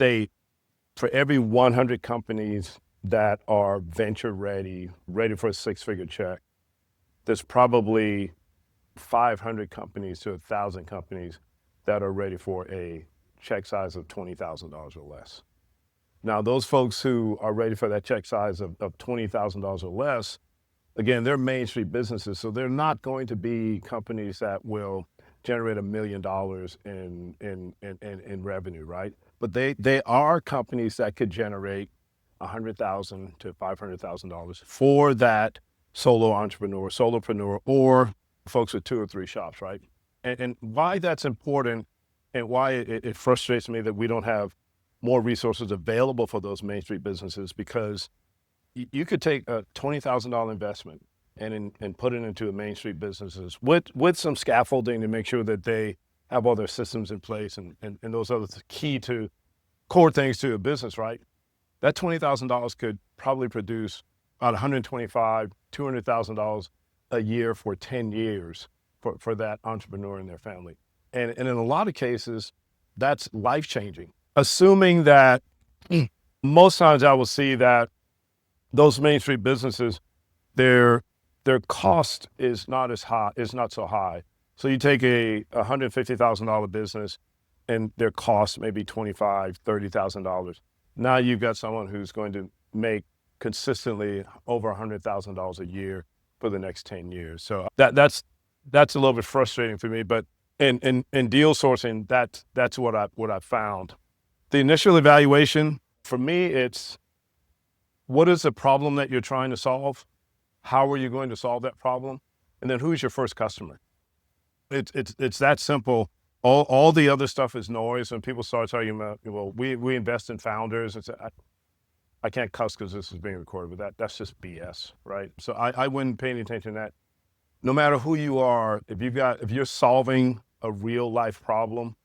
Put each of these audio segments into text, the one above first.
state, for every 100 companies that are venture ready for a six-figure check, there's probably 500 companies to 1,000 companies that are ready for a check size of $20,000 or less. Now, those folks who are ready for that check size of $20,000 or less, again, they're Main Street businesses, so they're not going to be companies that will generate $1 million in revenue, right? But they are companies that could generate $100,000 to $500,000 for that solo entrepreneur, solopreneur, or folks with 2 or 3 shops, right? And why that's important and why it frustrates me that we don't have more resources available for those Main Street businesses, because you could take a $20,000 investment and put it into a Main Street businesses with some scaffolding to make sure that they have all their systems in place and those other key to core things to a business, right? That $20,000 could probably produce about $125,000, $200,000 a year for 10 years for that entrepreneur and their family. And in a lot of cases, that's life-changing. Assuming that most times I will see that those Main Street businesses, their cost is not so high. So you take a $150,000 business and their cost may be $25,000, $30,000. Now you've got someone who's going to make consistently over $100,000 a year for the next 10 years. So that's a little bit frustrating for me, but in deal sourcing, that's what I found. The initial evaluation, for me, it's what is the problem that you're trying to solve? How are you going to solve that problem? And then who's your first customer? It's that simple. All the other stuff is noise. When people start talking about, well, we invest in founders, it's I can't cuss because this is being recorded, but that's just BS, right? So I wouldn't pay any attention to that. No matter who you are, if you're solving a real life problem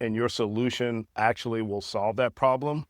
and your solution actually will solve that problem,